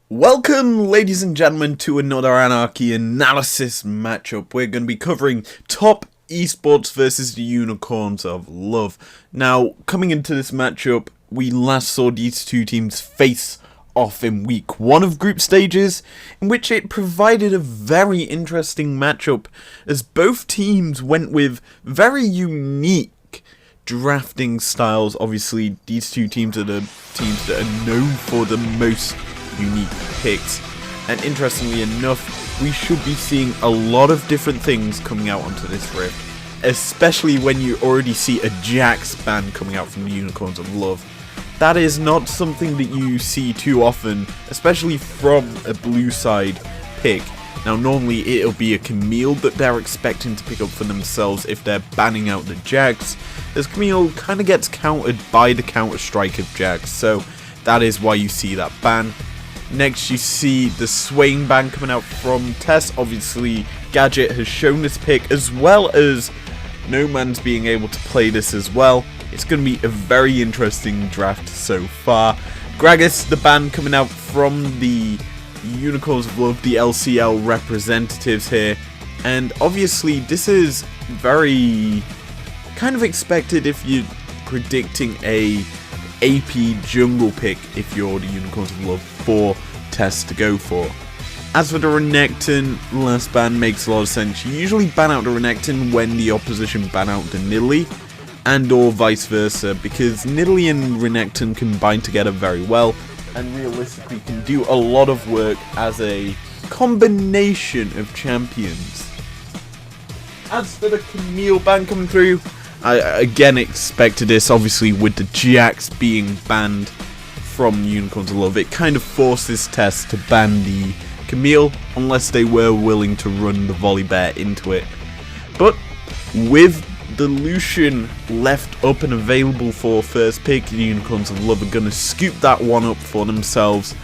Welcome, ladies and gentlemen, to another Anarchy analysis matchup. We're going to be covering top esports versus the Unicorns of Love. Now, coming into this matchup, we last saw these two teams face off in week 1 of group stages, in which it provided a very interesting matchup, as both teams went with very unique drafting styles. Obviously, these two teams are the teams that are known for the most unique picks, and interestingly enough, we should be seeing a lot of different things coming out onto this rift, especially when you already see a Jax ban coming out from the Unicorns of Love. That is not something that you see too often, especially from a blue side pick. Now normally it'll be a Camille that they're expecting to pick up for themselves if they're banning out the Jax, as Camille kind of gets countered by the counter strike of Jax, so that is why you see that ban. Next you see the Swain ban coming out from Tess. Obviously Gadget has shown this pick, as well as No Man's being able to play this as well. It's going to be a very interesting draft so far. Gragas, the ban coming out from the Unicorns of Love, the LCL representatives here. And obviously this is very kind of expected if you're predicting a AP jungle pick if you're the Unicorns of Love for Tess to go for. As for the Renekton, last ban makes a lot of sense. You usually ban out the Renekton when the opposition ban out the Nidalee, and or vice versa, because Nidalee and Renekton combine together very well and realistically can do a lot of work as a combination of champions. As for the Camille ban coming through, I again expected this, obviously with the Jax being banned from Unicorns of Love. It kind of forces Tess to ban the Camille unless they were willing to run the Volibear into it. But with the Lucian left up and available for first pick, the Unicorns of Love are going to scoop that one up for themselves,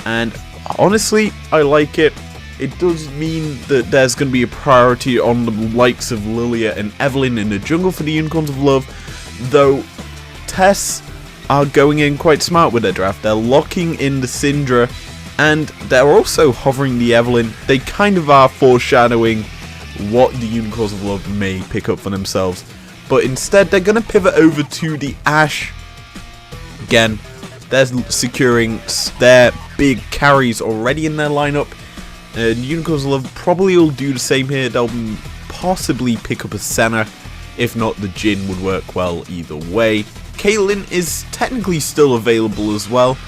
and honestly I like it. It does mean that there's going to be a priority on the likes of Lilia and Evelyn in the jungle for the Unicorns of Love, though Tess are going in quite smart with their draft. They're locking in the Syndra, and they're also hovering the Evelyn. They kind of are foreshadowing what the Unicorns of Love may pick up for themselves, but instead they're going to pivot over to the Ashe. Again, they're securing their big carries already in their lineup. Unicorns of Love probably will do the same here. They'll possibly pick up a Senna. If not, the Jhin would work well either way. Caitlyn is technically still available as well,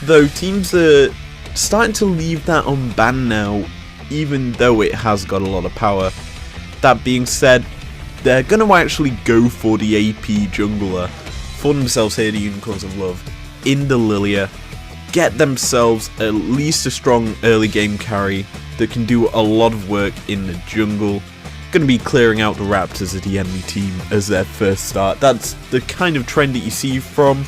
though teams are starting to leave that unbanned now, even though it has got a lot of power. That being said, they're going to actually go for the AP jungler for themselves here, the Unicorns of Love, in the Lilia. Get themselves at least a strong early game carry that can do a lot of work in the jungle. Going to be clearing out the Raptors of the enemy team as their first start. That's the kind of trend that you see from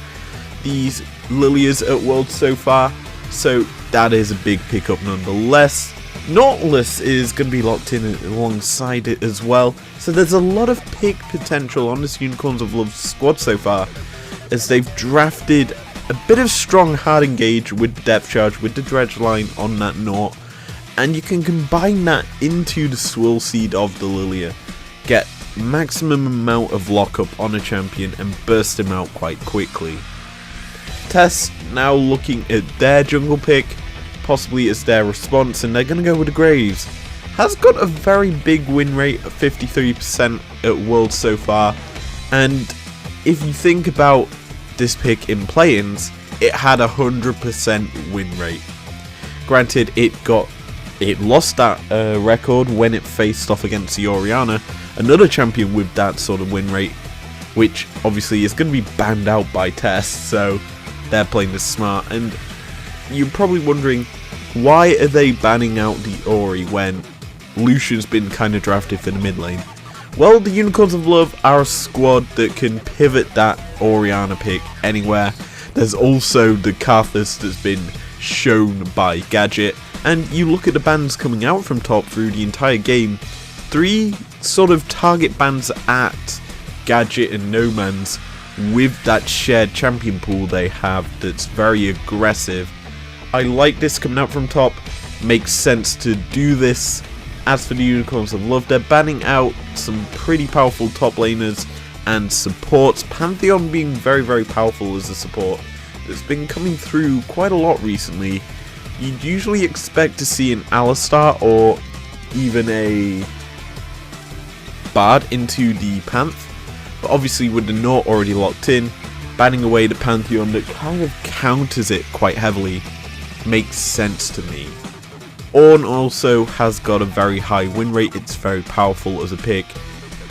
these Lilias at Worlds so far, so that is a big pickup nonetheless. Nautilus is going to be locked in alongside it as well, so there's a lot of pick potential on this Unicorns of Love squad so far, as they've drafted a bit of strong hard engage with the depth charge, with the dredge line on that Naut, and you can combine that into the Swirl Seed of the Lilia, get maximum amount of lockup on a champion and burst him out quite quickly. Tess now looking at their jungle pick, possibly as their response, and they're going to go with the Graves. Has got a very big win rate of 53% at Worlds so far, and if you think about this pick in play-ins, it had a 100% win rate. Granted, it lost that record when it faced off against the Orianna, another champion with that sort of win rate, which obviously is going to be banned out by Tess, so they're playing this smart. And you're probably wondering, why are they banning out the Ori when Lucian's been kind of drafted for the mid lane? Well, the Unicorns of Love are a squad that can pivot that Orianna pick anywhere. There's also the Karthus that's been shown by Gadget, and you look at the bans coming out from top through the entire game, 3 sort of target bans at Gadget and No Man's with that shared champion pool they have that's very aggressive. I like this coming out from top. Makes sense to do this. As for the Unicorns of Love, they're banning out some pretty powerful top laners and supports. Pantheon being very, very powerful as a support. It's been coming through quite a lot recently. You'd usually expect to see an Alistar or even a Bard into the Panth, but obviously with the Naught already locked in, banning away the Pantheon that kind of counters it quite heavily makes sense to me. Ornn also has got a very high win rate, it's very powerful as a pick,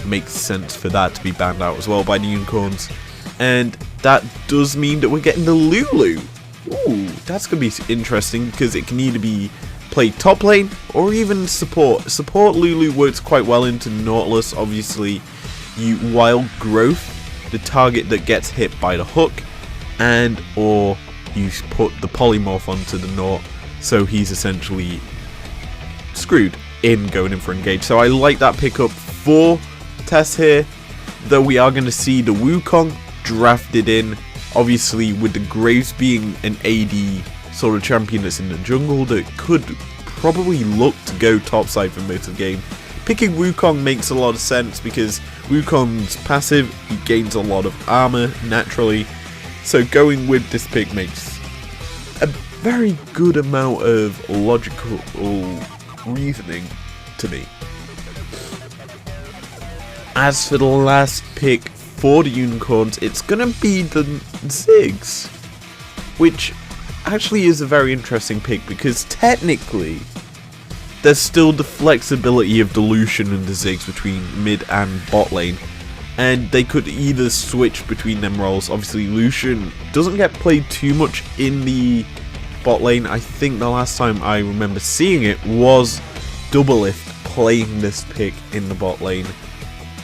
makes sense for that to be banned out as well by the Unicorns, and that does mean that we're getting the Lulu. Ooh, that's going to be interesting because it can either be played top lane or even support. Support Lulu works quite well into Nautilus. Obviously, you wild growth the target that gets hit by the hook, and or you put the polymorph onto the Naught, so he's essentially screwed in going in for engage. So I like that pickup for Tess here, though we are going to see the Wukong drafted in. Obviously, with the Graves being an AD sort of champion that's in the jungle that could probably look to go topside for most of the game, picking Wukong makes a lot of sense because Wukong's passive, he gains a lot of armor naturally. So going with this pick makes a very good amount of logical reasoning to me. As for the last pick for the Unicorns, it's gonna be the Ziggs, which actually is a very interesting pick because technically there's still the flexibility of the Lucian and the Ziggs between mid and bot lane, and they could either switch between them roles. Obviously Lucian doesn't get played too much in the bot lane. I think the last time I remember seeing it was Doublelift playing this pick in the bot lane,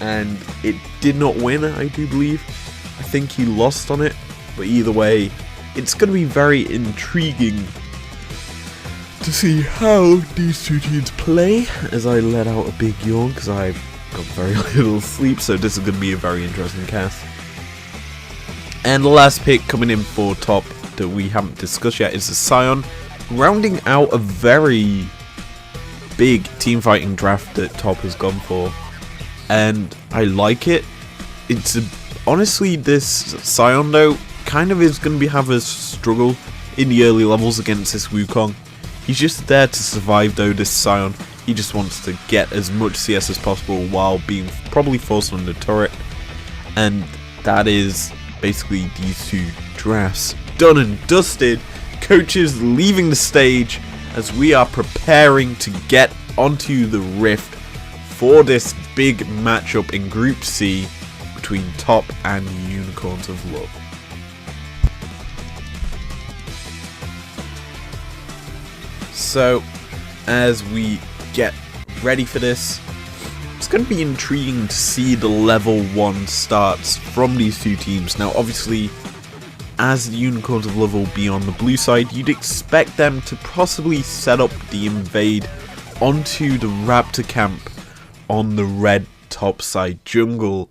and it did not win, I do believe. I think he lost on it, but either way, it's going to be very intriguing to see how these two teams play, as I let out a big yawn because I've got very little sleep, so this is going to be a very interesting cast. And the last pick coming in for top that we haven't discussed yet is the Scion, rounding out a very big team fighting draft that top has gone for. And I like it. It's honestly, this Scion though kind of is going to have a struggle in the early levels against this Wukong. He's just there to survive though, this Scion. He just wants to get as much CS as possible while being probably forced on the turret. And that is basically these two drafts done and dusted. Coaches leaving the stage as we are preparing to get onto the Rift for this big matchup in Group C between Top and Unicorns of Love. So, as we get ready for this, it's going to be intriguing to see the level 1 starts from these two teams. Now, obviously, as the Unicorns of Love will be on the blue side, you'd expect them to possibly set up the invade onto the Raptor camp on the red top side jungle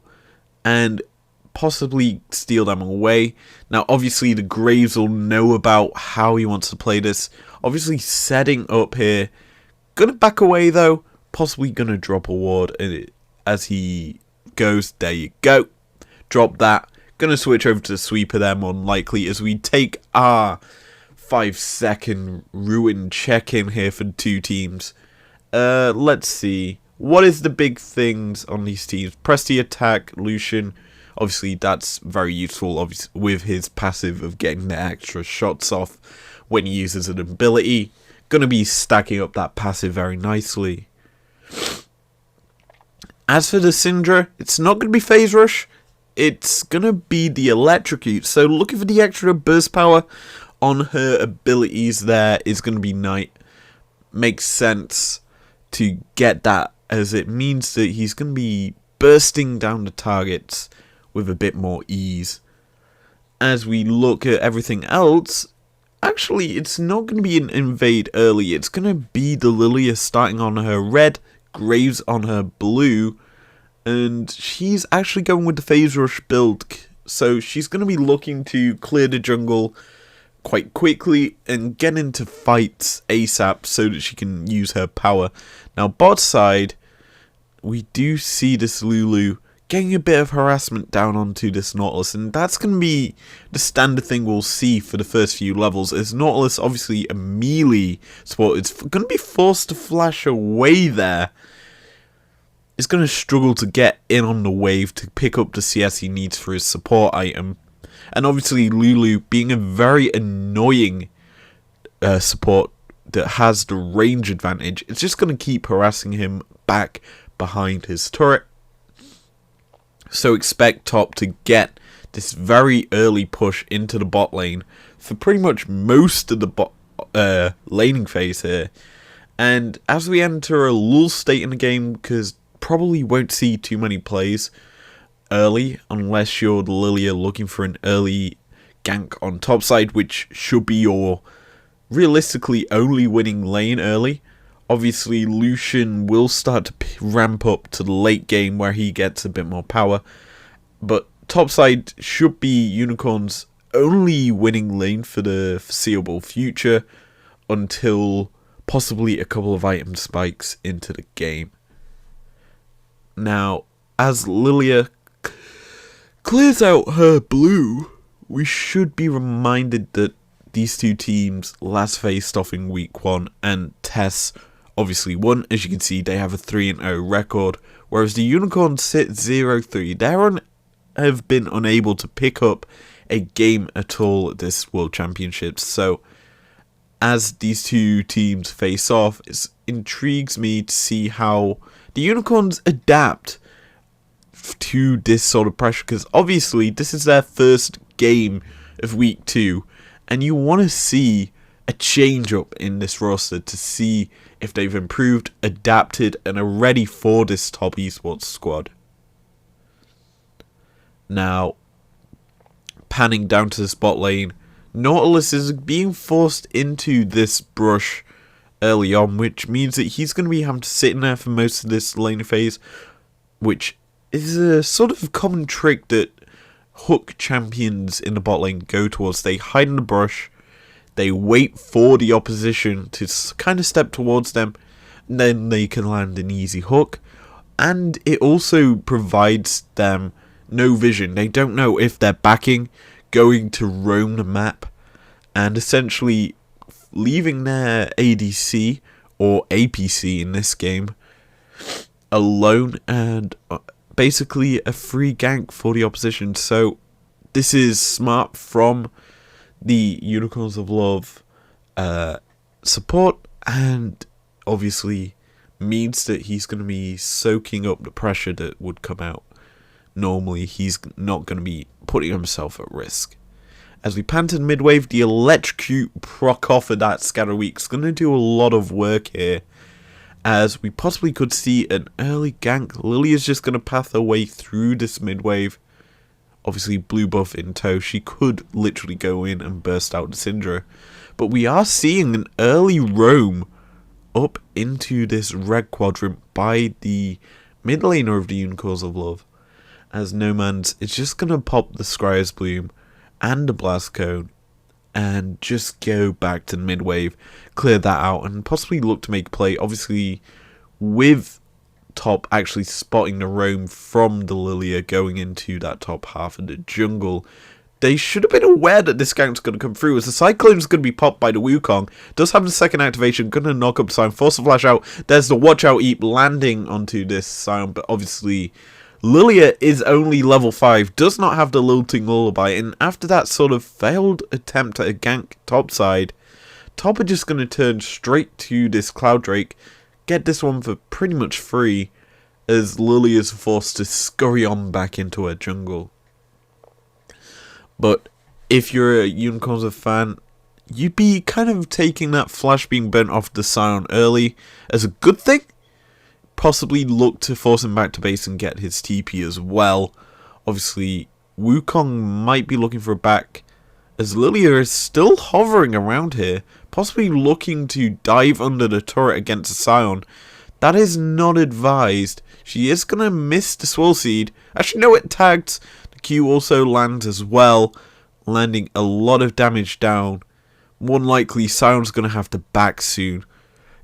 and possibly steal them away. Now obviously the Graves will know about how he wants to play this. Obviously setting up here, gonna back away though, possibly gonna drop a ward as he goes. There you go, drop that. Gonna switch over to sweeper there more than likely as we take our 5-second ruin check-in here for the two teams. Let's see. What is the big things on these teams? Press the attack, Lucian. Obviously, that's very useful with his passive of getting the extra shots off when he uses an ability. Gonna be stacking up that passive very nicely. As for the Syndra, it's not gonna be phase rush. It's gonna be the electrocute. So looking for the extra burst power on her abilities there is gonna be Knight. Makes sense to get that, as it means that he's going to be bursting down the targets with a bit more ease. As we look at everything else, actually it's not going to be an invade early. It's going to be the Lilia starting on her red, Graves on her blue, and she's actually going with the phase rush build. So she's going to be looking to clear the jungle, quite quickly and get into fights ASAP so that she can use her power. Now, bot side, we do see this Lulu getting a bit of harassment down onto this Nautilus, and that's going to be the standard thing we'll see for the first few levels, as Nautilus, obviously a melee support, it's going to be forced to flash away there. It's going to struggle to get in on the wave to pick up the CS he needs for his support item. And obviously Lulu being a very annoying support that has the range advantage, it's just going to keep harassing him back behind his turret. So expect top to get this very early push into the bot lane for pretty much most of the bot laning phase here. And as we enter a lull state in the game, because probably won't see too many plays early unless you're the Lilia looking for an early gank on top side, which should be your realistically only winning lane early. Obviously Lucian will start to ramp up to the late game where he gets a bit more power, but top side should be Unicorn's only winning lane for the foreseeable future until possibly a couple of item spikes into the game. Now, as Lilia clears out her blue, we should be reminded that these two teams last faced off in week 1, and Tess obviously won. As you can see, they have a 3-0 record, whereas the Unicorns sit 0-3. They have been unable to pick up a game at all at this World Championships. So, as these two teams face off, it intrigues me to see how the Unicorns adapt to this sort of pressure, because obviously this is their first game of week 2, and you want to see a change up in this roster to see if they've improved, adapted, and are ready for this top esports squad. Now, panning down to the spot lane, Nautilus is being forced into this brush early on, which means that he's going to be having to sit in there for most of this lane phase, which is a sort of common trick that hook champions in the bot lane go towards. They hide in the brush, they wait for the opposition to kind of step towards them, and then they can land an easy hook. And it also provides them no vision. They don't know if they're backing, going to roam the map, and essentially leaving their ADC, or APC in this game, alone, and basically a free gank for the opposition. So this is smart from the Unicorns of Love support, and obviously means that he's going to be soaking up the pressure that would come out. Normally he's not going to be putting himself at risk. As we pan to mid-wave, the electrocute proc off of that scatter week is going to do a lot of work here, as we possibly could see an early gank. Lily is just going to path her way through this mid-wave. Obviously blue buff in tow, she could literally go in and burst out the Syndra. But we are seeing an early roam up into this red quadrant by the mid laner of the Unicorns of Love, as Noman's is just going to pop the Scryer's Bloom and the Blast Cone and just go back to the mid wave, clear that out, and possibly look to make a play. Obviously with top actually spotting the roam from the Lilia going into that top half of the jungle, they should have been aware that this gank's going to come through, as the Cyclone's going to be popped by the Wukong. Does have the second activation, going to knock up Sion, force the flash out. There's the watch out Eep landing onto this Sion, but obviously Lilia is only level 5, does not have the lilting lullaby, and after that sort of failed attempt at a gank topside, top are just going to turn straight to this Cloud Drake, get this one for pretty much free, as Lily is forced to scurry on back into her jungle. But if you're a Unicorns of fan, you'd be kind of taking that flash being burnt off the Sion early as a good thing. Possibly look to force him back to base and get his TP as well. Obviously, Wukong might be looking for a back, as Lilia is still hovering around here, possibly looking to dive under the turret against a Sion. That is not advised. She is going to miss the Swirl Seed. Actually, no, it tagged. The Q also lands as well, landing a lot of damage down more than likely Sion's going to have to back soon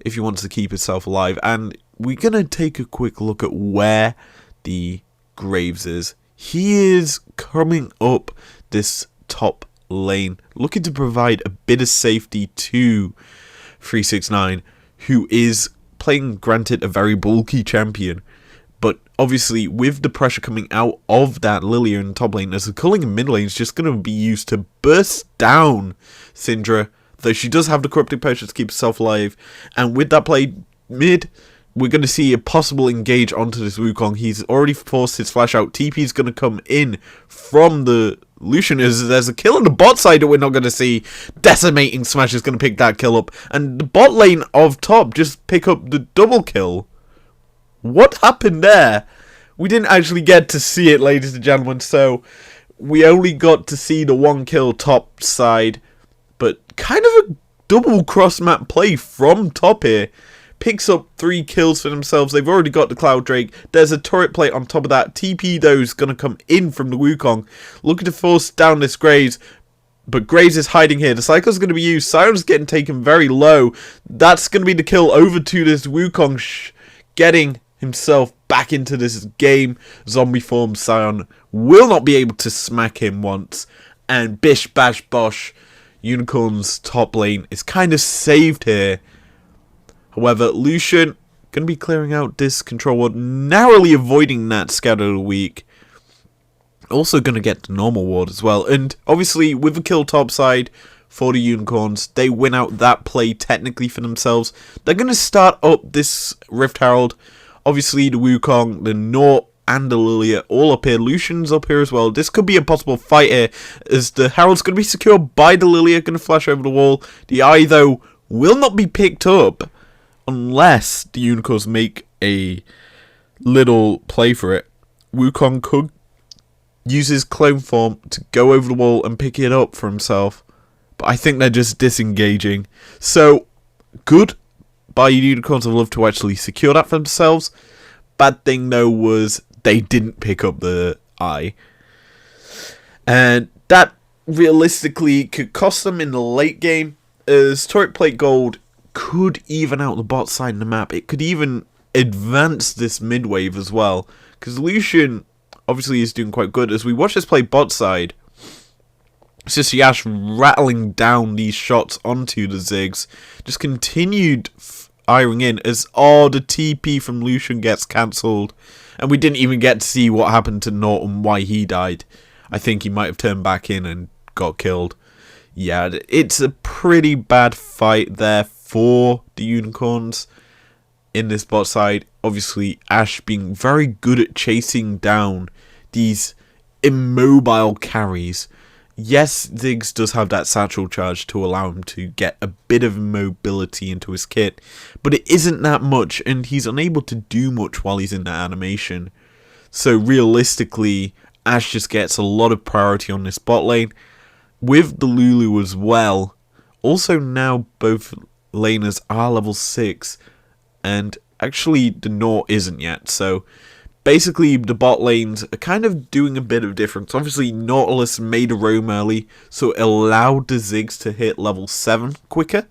if he wants to keep himself alive. And we're going to take a quick look at where the Graves is. He is coming up this top lane, looking to provide a bit of safety to 369, who is playing, granted, a very bulky champion. But obviously, with the pressure coming out of that Lilia in the top lane, as the culling in mid lane is just going to be used to burst down Syndra, though she does have the corrupting potion to keep herself alive. And with that play mid, we're going to see a possible engage onto this Wukong. He's already forced his flash out. TP is going to come in from the Lucian. There's a kill on the bot side that we're not going to see. Decimating Smash is going to pick that kill up. And the bot lane of top just pick up the double kill. What happened there? We didn't actually get to see it, ladies and gentlemen. So we only got to see the one kill top side. But kind of a double cross-map play from top here. Picks up 3 kills for themselves. They've already got the Cloud Drake. There's a turret plate on top of that. TP, though, is going to come in from the Wukong. Looking to force down this Graves. But Graves is hiding here. The cycle's going to be used. Sion's getting taken very low. That's going to be the kill over to this Wukong. Getting himself back into this game. Zombie form. Sion will not be able to smack him once. And bish bash bosh. Unicorn's top lane is kind of saved here. However, Lucian going to be clearing out this control ward, narrowly avoiding that Scatter of the Week. Also going to get the normal ward as well. And obviously, with a kill top side for the Unicorns, they win out that play technically for themselves. They're going to start up this Rift Herald. Obviously, the Wukong, the Nort, and the Lilia all up here. Lucian's up here as well. This could be a possible fight here, as the Herald's going to be secured by the Lilia, going to flash over the wall. The Eye, though, will not be picked up unless the Unicorns make a little play for it. Wukong could use his clone form to go over the wall and pick it up for himself. But I think they're just disengaging. So, good by Unicorns. I'd love to actually secure that for themselves. Bad thing, though, was they didn't pick up the Eye. And that, realistically, could cost them in the late game, as Turret Plate Gold could even out the bot side of the map. It could even advance this mid wave as well, because Lucian obviously is doing quite good. As we watch this play bot side, it's just Yash rattling down these shots onto the Ziggs. Just continued firing in as the TP from Lucian gets cancelled, and we didn't even get to see what happened to Norton, why he died. I think he might have turned back in and got killed. Yeah, it's a pretty bad fight there for the Unicorns in this bot side. Obviously, Ashe being very good at chasing down these immobile carries. Yes, Ziggs does have that satchel charge to allow him to get a bit of mobility into his kit, but it isn't that much, and he's unable to do much while he's in that animation. So realistically, Ashe just gets a lot of priority on this bot lane. With the Lulu as well. Also now both laners are level 6. And actually the Nort isn't yet. So basically the bot lanes are kind of doing a bit of difference. Obviously Nautilus made a roam early, so it allowed the Ziggs to hit level 7 quicker.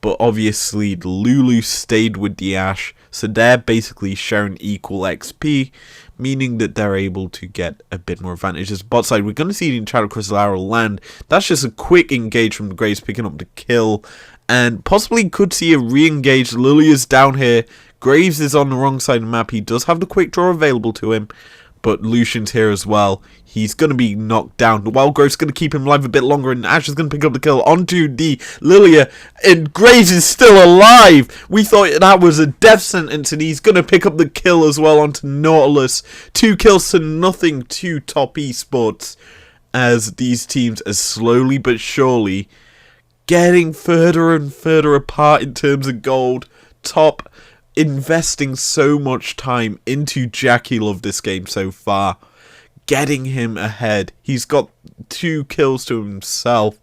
But obviously the Lulu stayed with the Ashe. So they're basically sharing equal XP, meaning that they're able to get a bit more advantage. As bot side, we're going to see the Enchanted Crystal Arrow land. That's just a quick engage from the Graves, picking up the kill. And possibly could see a re-engage. Lilia's down here. Graves is on the wrong side of the map. He does have the quick draw available to him. But Lucian's here as well. He's going to be knocked down. The Wild Growth's going to keep him alive a bit longer. And Ashe is going to pick up the kill onto the Lilia. And Graves is still alive. We thought that was a death sentence. And he's going to pick up the kill as well onto Nautilus. 2 kills to nothing to Top Esports. As these teams are slowly but surely getting further and further apart in terms of gold. Top investing so much time into Jackie Love this game so far, getting him ahead. He's got 2 kills to himself,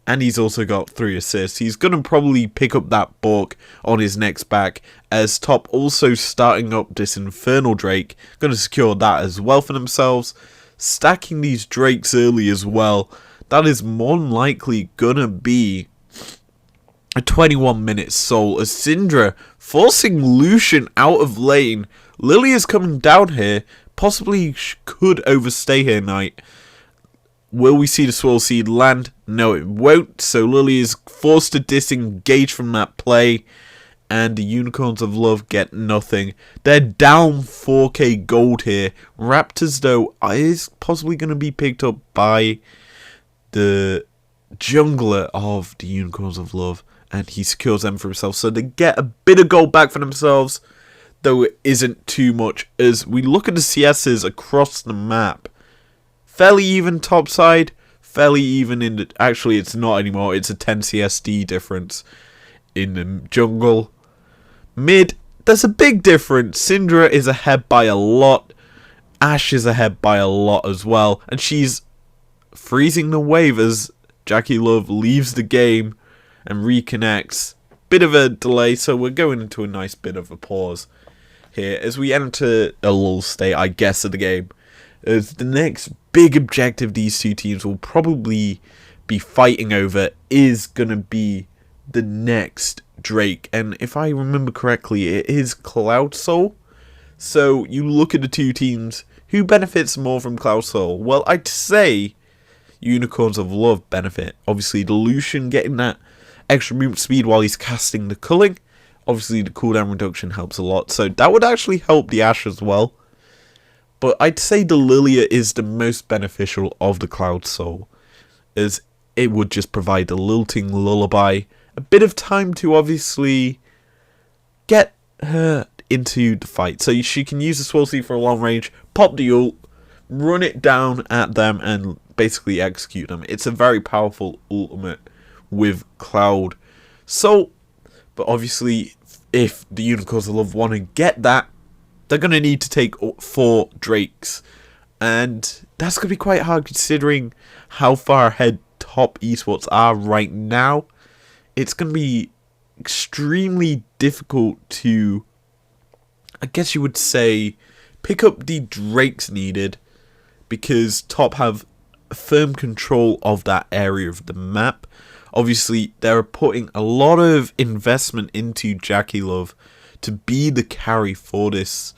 and he's also got 3 assists. He's going to probably pick up that Bork on his next back, as Top also starting up this Infernal Drake, going to secure that as well for themselves. Stacking these Drakes early as well, that is more than likely going to be a 21-minute soul as Syndra forcing Lucian out of lane. Lily is coming down here, possibly could overstay her knight. Will we see the Swirl Seed land? No, it won't, so Lily is forced to disengage from that play, and the Unicorns of Love get nothing. They're down 4k gold here. Raptors, though, is possibly going to be picked up by the jungler of the Unicorns of Love, and he secures them for himself, so they get a bit of gold back for themselves, though it isn't too much. As we look at the CSs across the map, fairly even top side, fairly even in the... Actually, it's not anymore. It's a 10 CSD difference in the jungle. Mid, there's a big difference. Syndra is ahead by a lot. Ashe is ahead by a lot as well. And she's freezing the wave as Jackie Love leaves the game and reconnects. Bit of a delay, so we're going into a nice bit of a pause here as we enter a lull state, I guess, of the game. As the next big objective these two teams will probably be fighting over is going to be the next Drake. And if I remember correctly, it is Cloud Soul. So you look at the two teams, who benefits more from Cloud Soul? Well, I'd say Unicorns of Love benefit. Obviously, the Lucian getting that extra movement speed while he's casting the culling. Obviously, the cooldown reduction helps a lot. So that would actually help the Ashe as well. But I'd say the Lilia is the most beneficial of the Cloud Soul, as it would just provide a lilting lullaby, a bit of time to obviously get her into the fight. So she can use the Swirl Seed for a long range, pop the ult, run it down at them, and basically execute them. It's a very powerful ultimate with Cloud Soul. But obviously, if the Unicorns of Love want to get that, they're going to need to take 4 Drakes. And that's going to be quite hard considering how far ahead top esports are right now. It's going to be extremely difficult to, I guess you would say, pick up the Drakes needed, because top have firm control of that area of the map. Obviously, they're putting a lot of investment into Jackie Love to be the carry for this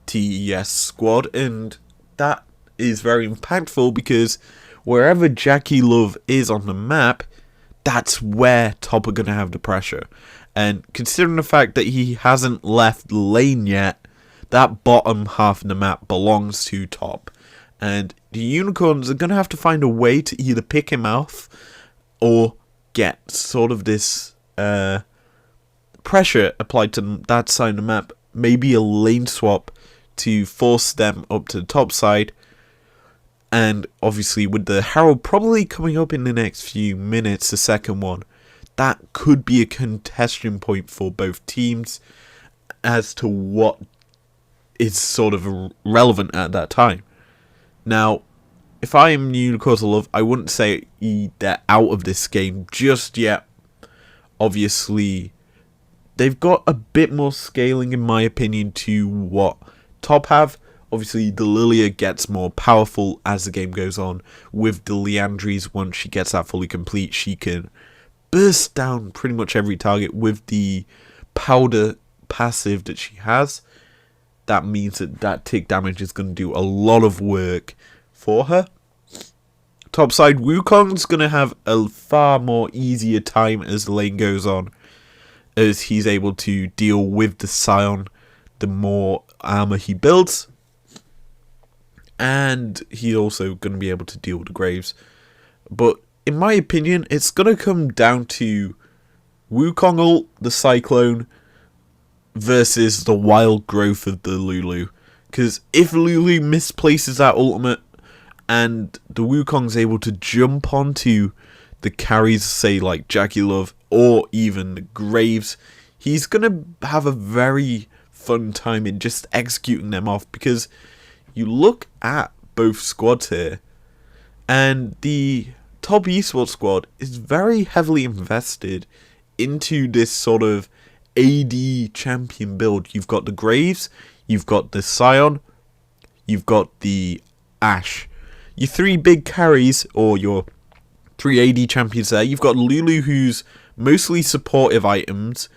TES squad, and that is very impactful because wherever Jackie Love is on the map, that's where top are going to have the pressure. And considering the fact that he hasn't left lane yet, that bottom half of the map belongs to top. And the Unicorns are going to have to find a way to either pick him off or get sort of this pressure applied to that side of the map. Maybe a lane swap to force them up to the top side. And obviously with the Herald probably coming up in the next few minutes, the second one, that could be a contention point for both teams as to what is sort of relevant at that time. Now, if I am Unicorns of Love, I wouldn't say they're out of this game just yet. Obviously, they've got a bit more scaling, in my opinion, to what top have. Obviously, the Lilia gets more powerful as the game goes on. With the Liandry's, once she gets that fully complete, she can burst down pretty much every target with the powder passive that she has. That means that tick damage is going to do a lot of work for her. Topside, Wukong's going to have a far more easier time as the lane goes on, as he's able to deal with the Scion the more armor he builds. And he's also going to be able to deal with the Graves. But in my opinion, it's going to come down to Wukong ult, the Cyclone, versus the wild growth of the Lulu. Because if Lulu misplaces that ultimate and the Wukong's able to jump onto the carries, say like Jackie Love or even the Graves, he's going to have a very fun time in just executing them off. Because you look at both squads here, and the top esports squad is very heavily invested into this sort of AD champion build. You've got the Graves, you've got the Scion, you've got the Ashe. Your 3 big carries, or your 3 AD champions there. You've got Lulu, who's mostly supportive items,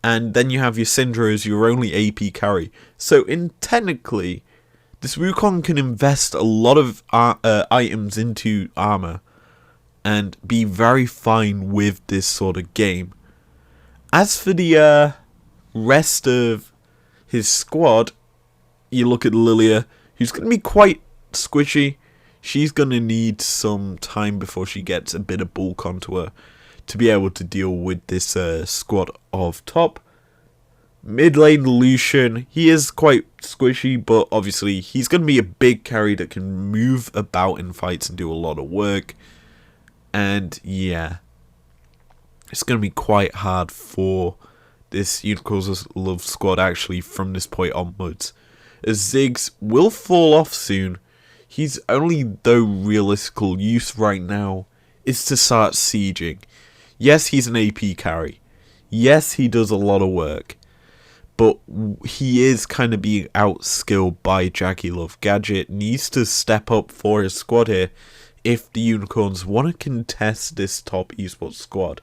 and then you have your Syndra as your only AP carry. So technically, this Wukong can invest a lot of items into armor and be very fine with this sort of game. As for the rest of his squad, you look at Lilia, who's going to be quite squishy. She's going to need some time before she gets a bit of bulk onto her to be able to deal with this squad of top. Mid lane Lucian, he is quite squishy, but obviously he's going to be a big carry that can move about in fights and do a lot of work. And yeah, it's going to be quite hard for this Unicorns of Love squad actually from this point onwards, as Ziggs will fall off soon. He's only, though, realistical use right now is to start sieging. Yes, he's an AP carry. Yes, he does a lot of work. But he is kind of being outskilled by Jackie Love. Gadget needs to step up for his squad here if the Unicorns want to contest this top esports squad.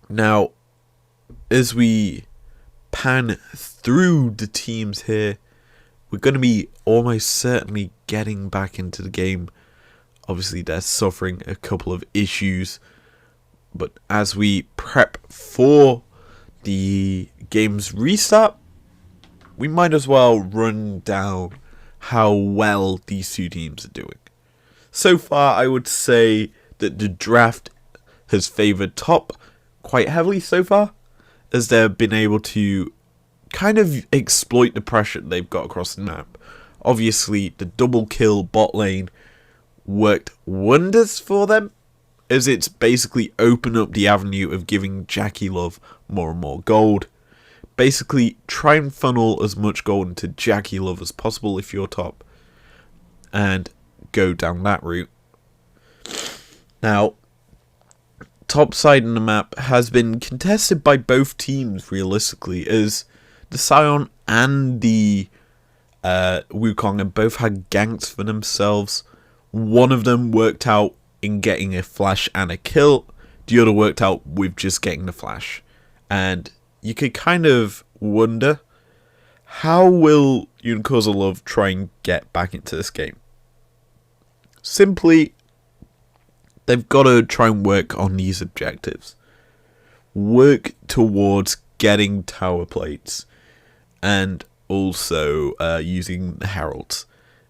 Now, as we pan through the teams here, we're going to be almost certainly getting back into the game. Obviously, they're suffering a couple of issues, but as we prep for the game's restart, we might as well run down how well these two teams are doing. So far, I would say that the draft has favoured top quite heavily so far, as they've been able to kind of exploit the pressure they've got across the map. Obviously, the double kill bot lane worked wonders for them, as it's basically opened up the avenue of giving Jackie Love more and more gold. Basically, try and funnel as much gold into Jackie Love as possible if you're top, and go down that route. Now, top side in the map has been contested by both teams realistically, as the Sion and the Wukong have both had ganks for themselves. One of them worked out in getting a flash and a kill, the other worked out with just getting the flash. And you could kind of wonder, how will Unicorns of Love try and get back into this game? Simply, they've got to try and work on these objectives. Work towards getting tower plates, and also using the heralds,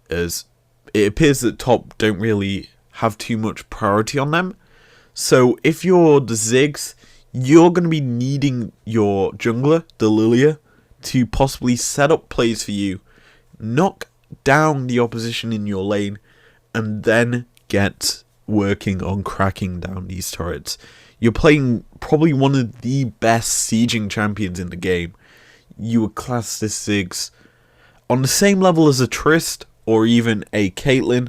as it appears that top don't really have too much priority on them. So if you're the Ziggs, you're going to be needing your jungler, the Lilia, to possibly set up plays for you, knock down the opposition in your lane, and then get working on cracking down these turrets. You're playing probably one of the best sieging champions in the game. You would class this Ziggs on the same level as a Trist or even a Caitlyn.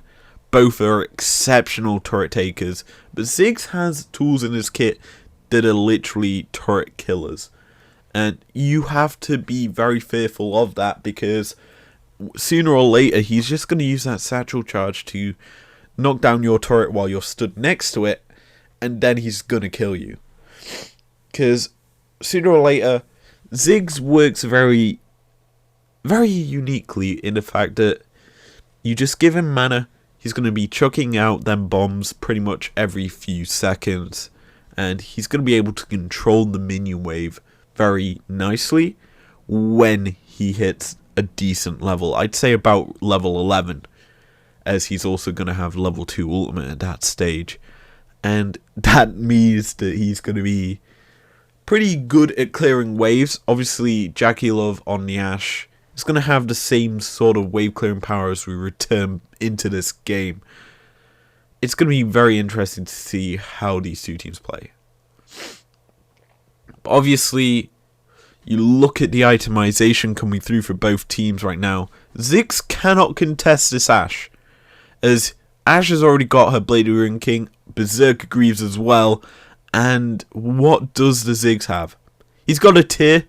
Both are exceptional turret takers, but Ziggs has tools in his kit that are literally turret killers. And you have to be very fearful of that, because sooner or later he's just going to use that satchel charge to knock down your turret while you're stood next to it, and then he's going to kill you. Because sooner or later, Ziggs works very, very uniquely in the fact that you just give him mana, he's going to be chucking out them bombs pretty much every few seconds, and he's going to be able to control the minion wave very nicely when he hits a decent level. I'd say about level 11, as he's also going to have level 2 ultimate at that stage, and that means that he's going to be pretty good at clearing waves. Obviously, Jackie Love on the Ashe is going to have the same sort of wave clearing power as we return into this game. It's going to be very interesting to see how these two teams play. But obviously, you look at the itemization coming through for both teams right now. Ziggs cannot contest this Ashe, as Ashe has already got her Bladed Ruin King, Berserker Greaves as well. And what does the Ziggs have? He's got a tier.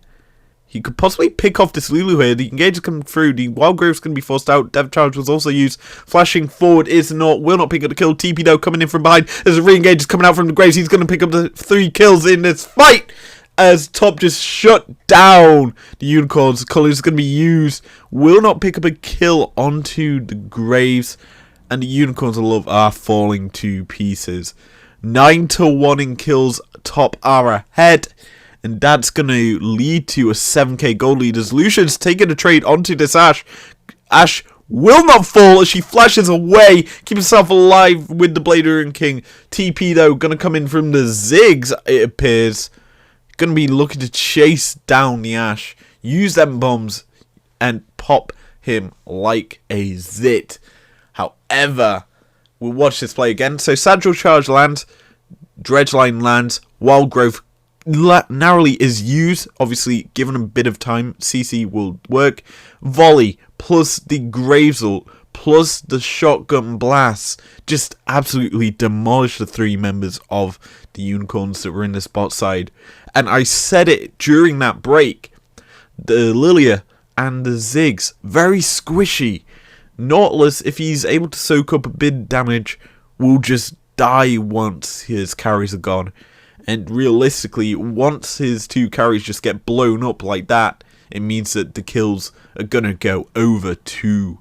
He could possibly pick off this Lulu here. The engage is coming through. The Wild Grave's going to be forced out. Dev Charge was also used. Flashing forward is not. Will not pick up the kill. TP though coming in from behind. There's a re-engage is coming out from the Graves. He's going to pick up the 3 kills in this fight. As Top just shut down the Unicorns. Colours is going to be used. Will not pick up a kill onto the Graves. And the Unicorns of Love are falling to pieces. 9-1 in kills. Top are ahead. And that's going to lead to a 7k gold lead as Lucian's taking a trade onto this Ashe. Ashe will not fall as she flashes away. Keeps herself alive with the Blader King. TP though going to come in from the Ziggs, it appears. Going to be looking to chase down the Ashe. Use them bombs and pop him like a zit. However, we'll watch this play again. So Sagittal Charge lands. Dredgeline lands. Wild Growth narrowly is used. Obviously, given a bit of time, CC will work. Volley plus the Graves ult plus the shotgun blast just absolutely demolish the 3 members of the Unicorns that were in the spot side. And I said it during that break. The Lilia and the Ziggs, very squishy. Nautilus, if he's able to soak up a bit of damage, will just die once his carries are gone. And realistically, once his 2 carries just get blown up like that, it means that the kills are going to go over to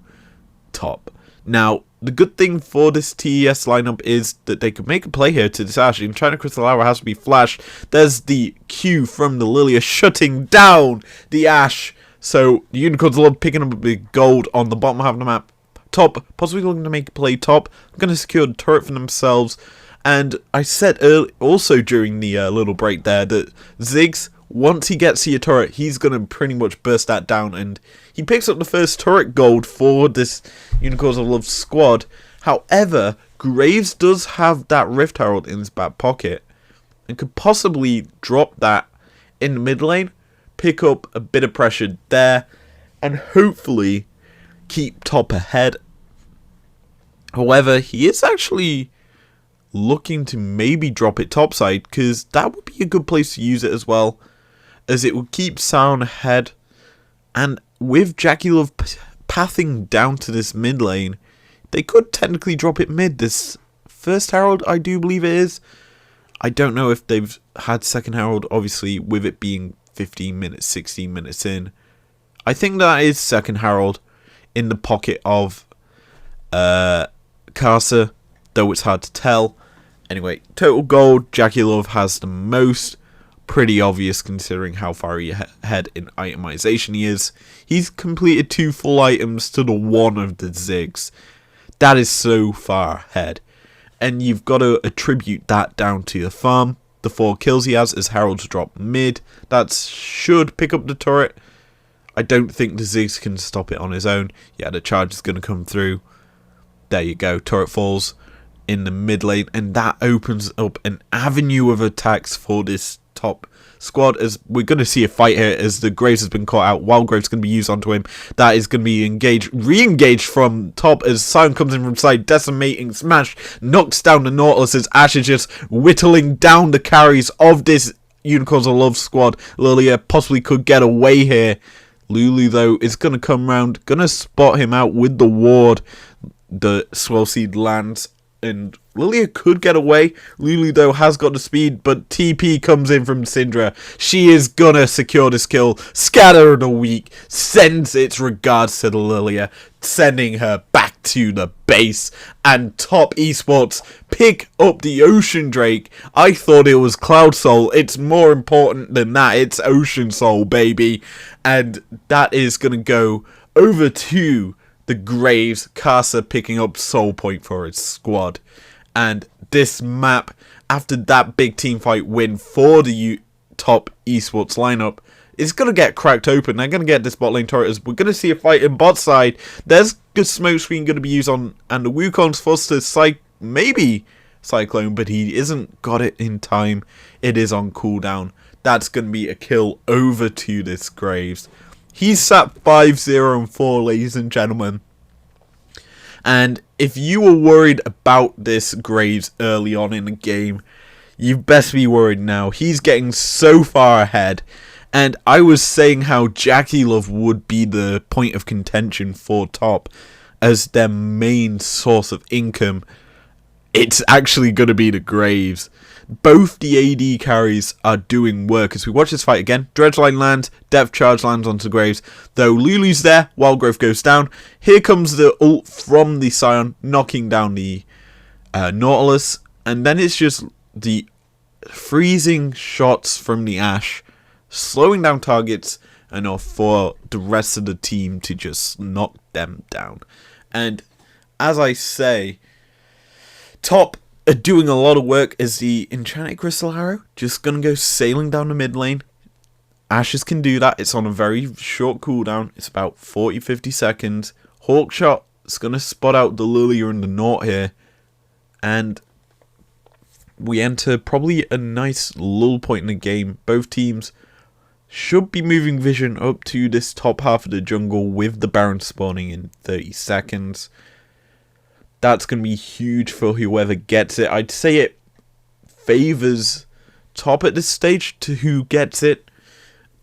Top. Now, the good thing for this TES lineup is that they could make a play here to this Ashe. And China Crystal Hour has to be flashed. There's the Q from the Lilia shutting down the Ashe. So, the Unicorns love picking up a big gold on the bottom half of the map. Top, possibly looking to make a play top. Going to secure the turret for themselves. And I said also during the little break there that Ziggs, once he gets to your turret, he's going to pretty much burst that down. And he picks up the first turret gold for this Unicorns of Love squad. However, Graves does have that Rift Herald in his back pocket. And could possibly drop that in the mid lane. Pick up a bit of pressure there. And hopefully keep Top ahead. However, he is actually looking to maybe drop it topside, because that would be a good place to use it as well, as it would keep Sauron ahead. And with Jackie Love pathing down to this mid lane, they could technically drop it mid. This first Herald, I do believe it is. I don't know if they've had second Herald, obviously, with it being 15 minutes, 16 minutes in. I think that is second Herald in the pocket of Karsa, though it's hard to tell. Anyway, total gold, Jackie Love has the most. Pretty obvious considering how far ahead in itemization he is. He's completed 2 full items to the 1 of the Ziggs. That is so far ahead. And you've got to attribute that down to the farm. The 4 kills he has as Herald's drop mid. That should pick up the turret. I don't think the Ziggs can stop it on his own. Yeah, the charge is going to come through. There you go. Turret falls in the mid lane. And that opens up an avenue of attacks for this Top squad, as we're going to see a fight here as the Graves has been caught out. Wild Graves going to be used onto him. That is going to be re-engaged from Top as Sion comes in from side, decimating smash, knocks down the Nautilus as Ashe is just whittling down the carries of this Unicorns of Love squad. Lilia possibly could get away here. Lulu though is going to come round, going to spot him out with the ward. The Swell Seed lands and Lilia could get away. Lulu though has got the speed, but TP comes in from Syndra. She is gonna secure this kill. Scatter the Weak sends its regards to the Lilia, sending her back to the base. And Top Esports pick up the Ocean Drake. I thought it was Cloud Soul. It's more important than that. It's Ocean Soul, baby. And that is gonna go over to the Graves. Karsa picking up Soul Point for its squad. And this map, after that big team fight win for the Top Esports lineup, is going to get cracked open. They're going to get this bot lane turret. As we're going to see a fight in bot side. There's good smoke screen going to be used on, and the Wukong's forced to maybe Cyclone, but he isn't got it in time. It is on cooldown. That's going to be a kill over to this Graves. He's sat 5-0-4, ladies and gentlemen. And if you were worried about this Graves early on in the game, you best be worried now. He's getting so far ahead. And I was saying how Jackie Love would be the point of contention for top as their main source of income. It's actually going to be the Graves. Both the AD carries are doing work. As we watch this fight again, Dredgeline lands, Depth Charge lands onto Graves. Though Lulu's there, Wildgrowth goes down. Here comes the ult from the Scion, knocking down the Nautilus. And then it's just the freezing shots from the Ashe, slowing down targets enough for the rest of the team to just knock them down. And as I say, top are doing a lot of work as the Enchanted Crystal Arrow just going to go sailing down the mid lane. Ashes can do that. It's on a very short cooldown. It's about 40-50 seconds. Hawkshot is going to spot out the Lilia and the Naut here. And we enter probably a nice lull point in the game. Both teams should be moving vision up to this top half of the jungle with the Baron spawning in 30 seconds. That's going to be huge for whoever gets it. I'd say it favors top at this stage to who gets it,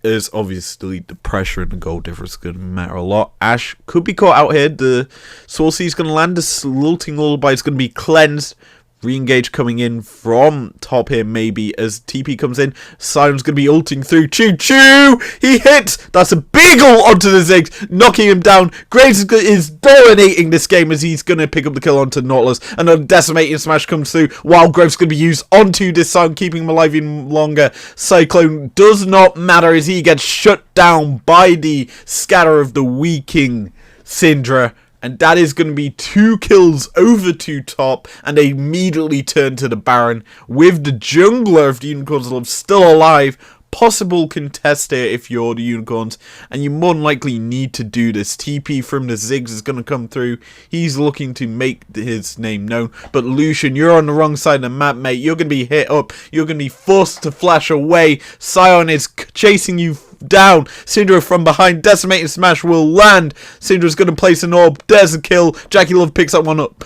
as obviously the pressure and the goal difference is going to matter a lot. Ashe could be caught out here. The Saucy is going to land. The Lilting Lullaby is going to be cleansed. Re-engage coming in from top here maybe as TP comes in. Sion's going to be ulting through. Choo choo! He hits! That's a big ult onto the Ziggs, knocking him down. Graves is dominating this game as he's going to pick up the kill onto Nautilus. And a decimating smash comes through. Wildgrowth's going to be used onto this Sion, keeping him alive even longer. Cyclone does not matter as he gets shut down by the scatter of the Wee King Syndra. And that is going to be 2 kills over to top. And they immediately turn to the Baron with the jungler of the Unicorns of Love still alive. Possible contest here if you're the Unicorns. And you more than likely need to do this. TP from the Ziggs is going to come through. He's looking to make his name known. But Lucian, you're on the wrong side of the map, mate. You're going to be hit up. You're going to be forced to flash away. Sion is chasing you down. Syndra from behind. Decimating Smash will land. Syndra's going to place an orb. There's a kill. Jackie Love picks up one up.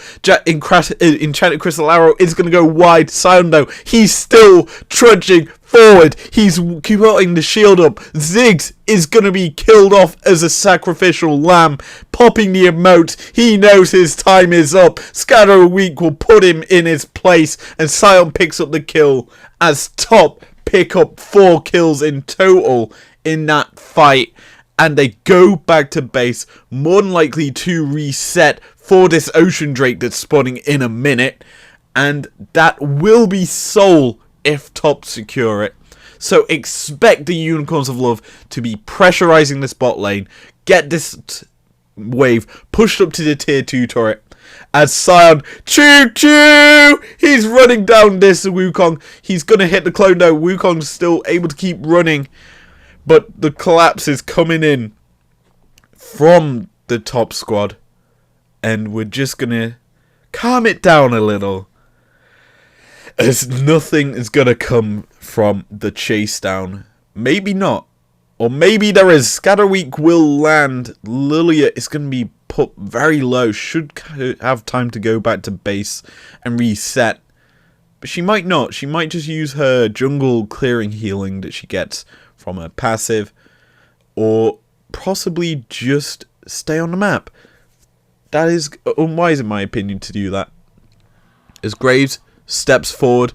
Enchanted Crystal Arrow is going to go wide. Sion, though, he's still trudging forward. He's putting the shield up. Ziggs is going to be killed off as a sacrificial lamb. Popping the emote. He knows his time is up. Scatter Week will put him in his place. And Sion picks up the kill as top pick up 4 kills in total in that fight, and they go back to base, more than likely to reset for this Ocean Drake that's spawning in a minute, and that will be Soul if top secure it. So expect the Unicorns of Love to be pressurizing this bot lane, get this wave pushed up to the tier 2 turret, as Sion, choo choo, he's running down this Wukong. He's going to hit the clone though. Wukong's still able to keep running. But the collapse is coming in from the top squad. And we're just going to calm it down a little, as nothing is going to come from the chase down. Maybe not. Or maybe there is. Scatter Week will land. Lilia is going to be put very low. Should have time to go back to base and reset. But she might not. She might just use her jungle clearing healing that she gets from her passive, or possibly just stay on the map. That is unwise in my opinion to do that. As Graves steps forward,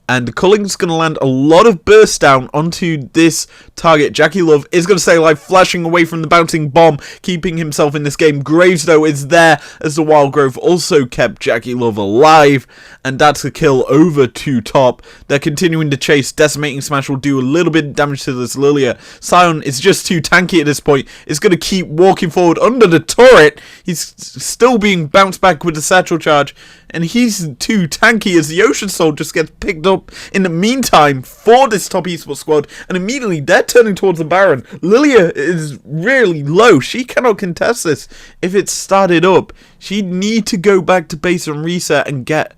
and Culling's going to land a lot of burst down onto this target. Jackie Love is going to stay alive, flashing away from the bouncing bomb, keeping himself in this game. Graves, though, is there as the Wildgrowth also kept Jackie Love alive. And that's a kill over to top. They're continuing to chase. Decimating Smash will do a little bit of damage to this Lilia. Sion is just too tanky at this point. It's going to keep walking forward under the turret. He's still being bounced back with the satchel charge. And he's too tanky as the Ocean Soul just gets picked up in the meantime for this top esports squad. And immediately they're turning towards the Baron. Lilia is really low. She cannot contest this if it's started up. She'd need to go back to base and reset and get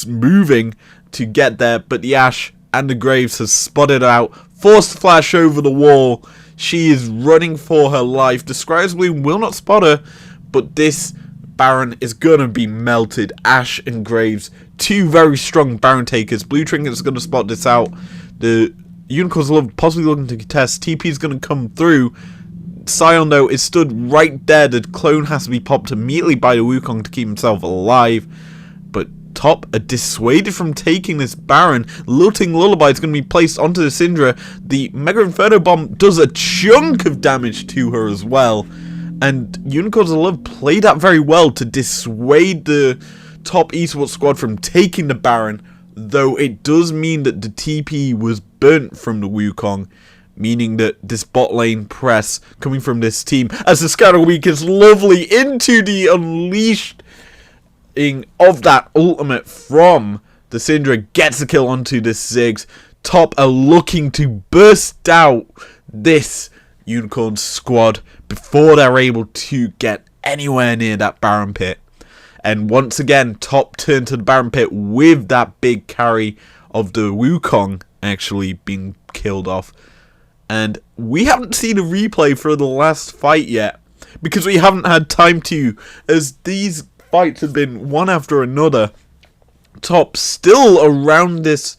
moving to get there. But the Ashe and the Graves has spotted her out. Forced flash over the wall. She is running for her life. Describes Bloom will not spot her. But this Baron is going to be melted. Ashe and Graves, 2 very strong Baron takers. Blue Trinket is going to spot this out. The Unicorns of Love possibly looking to contest. TP is going to come through. Sion, though, is stood right there. The clone has to be popped immediately by the Wukong to keep himself alive. But Top are dissuaded from taking this Baron. Lilting Lullaby is going to be placed onto the Syndra. The Mega Inferno Bomb does a chunk of damage to her as well. And Unicorns of Love play that very well to dissuade the Top esports squad from taking the Baron. Though it does mean that the TP was burnt from the Wukong, meaning that this bot lane press coming from this team, as the Scatter Week is lovely into the unleashing of that ultimate from the Syndra, gets a kill onto this Ziggs. Top are looking to burst out this Unicorn squad before they're able to get anywhere near that Baron pit. And once again, Top turn to the Baron pit with that big carry of the Wukong actually being killed off. And we haven't seen a replay for the last fight yet, because we haven't had time to, as these fights have been one after another. Top still around this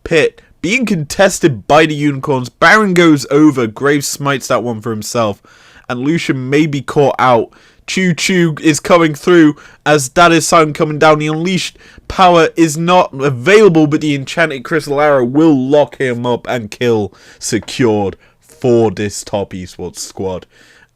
pit, being contested by the Unicorns. Baron goes over, Graves smites that one for himself, and Lucian may be caught out. Choo Choo is coming through as that is Sion coming down. The unleashed power is not available, but the enchanted crystal arrow will lock him up and kill secured for this Top esports squad.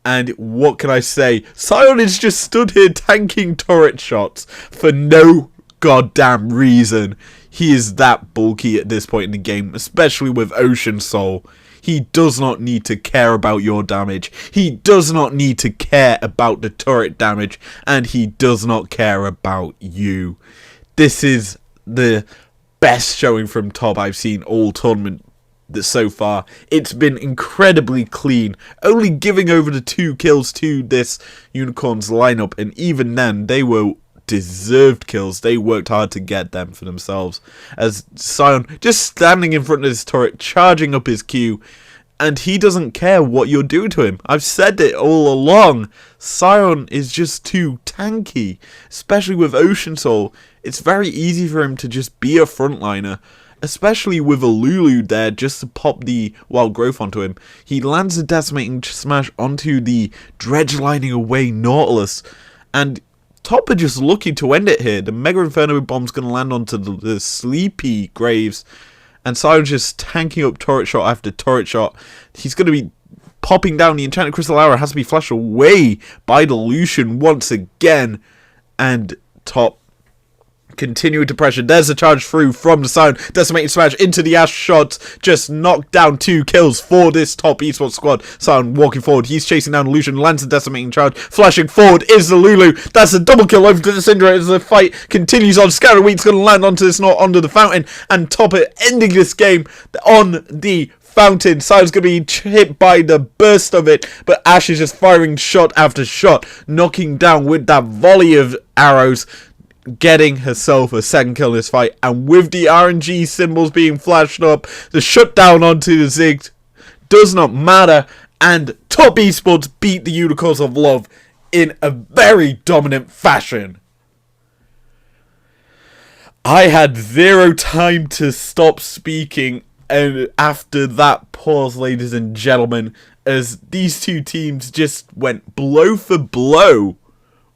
And what can I say? Sion is just stood here tanking turret shots for no goddamn reason. He is that bulky at this point in the game, especially with Ocean Soul. He does not need to care about your damage. He does not need to care about the turret damage. And he does not care about you. This is the best showing from Top I've seen all tournament so far. It's been incredibly clean. Only giving over the 2 kills to this Unicorns lineup. And even then, they were deserved kills. They worked hard to get them for themselves, as Sion just standing in front of this turret, charging up his Q, and he doesn't care what you're doing to him. I've said it all along. Sion is just too tanky, especially with Ocean Soul. It's very easy for him to just be a frontliner, especially with a Lulu there just to pop the Wild Growth onto him. He lands a Decimating Smash onto the Dredge lining away Nautilus, and Top are just looking to end it here. The Mega Inferno Bomb's going to land onto the sleepy Graves. And Sion's just tanking up turret shot after turret shot. He's going to be popping down. The Enchanted Crystal Arrow has to be flashed away by the Lucian once again. And Top continuing to pressure. There's a charge through from the Sion. Decimating Smash into the Ash shots. Just knocked down 2 kills for this Top esports squad. Sion walking forward. He's chasing down Lucian. Lands a Decimating charge. Flashing forward is the Lulu. That's a double kill over to the Syndra as the fight continues on. Scarroweek's going to land onto this knot onto the fountain. And Top it ending this game on the fountain. Sion's going to be hit by the burst of it, but Ash is just firing shot after shot, knocking down with that volley of arrows, getting herself a second kill in this fight. And with the RNG symbols being flashed up, the shutdown onto the Ziggs does not matter, and Top esports beat the Unicorns of Love in a very dominant fashion. I had zero time to stop speaking and after that pause, ladies and gentlemen, as these two teams just went blow for blow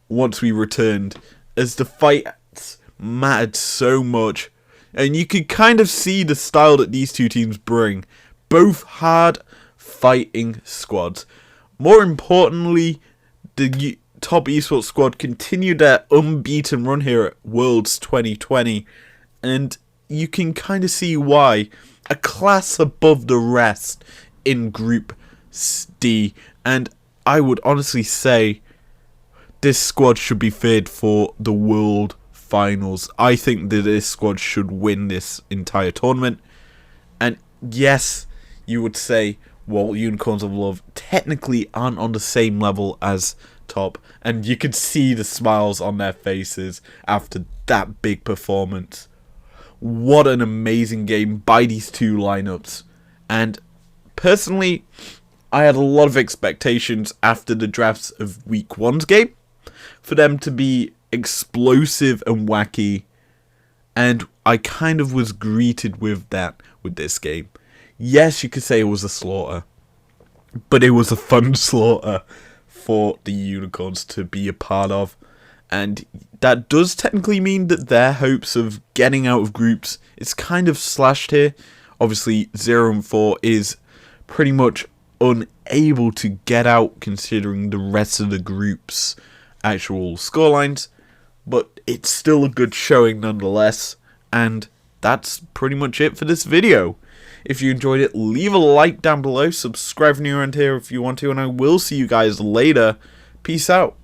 once we returned, as the fights mattered so much. And you could kind of see the style that these two teams bring. Both hard fighting squads. More importantly, the Top esports squad continued their unbeaten run here at Worlds 2020. And you can kind of see why. A class above the rest in Group D. And I would honestly say this squad should be feared for the World Finals. I think that this squad should win this entire tournament. And yes, you would say, well, Unicorns of Love technically aren't on the same level as Top. And you could see the smiles on their faces after that big performance. What an amazing game by these two lineups. And personally, I had a lot of expectations after the drafts of Week 1's game for them to be explosive and wacky. And I kind of was greeted with that with this game. Yes, you could say it was a slaughter, but it was a fun slaughter for the Unicorns to be a part of. And that does technically mean that their hopes of getting out of groups is kind of slashed here. Obviously, 0-4 is pretty much unable to get out considering the rest of the group's actual scorelines. But it's still a good showing nonetheless. And that's pretty much it for this video. If you enjoyed it, leave a like down below. Subscribe if you're around here if you want to. And I will see you guys later. Peace out.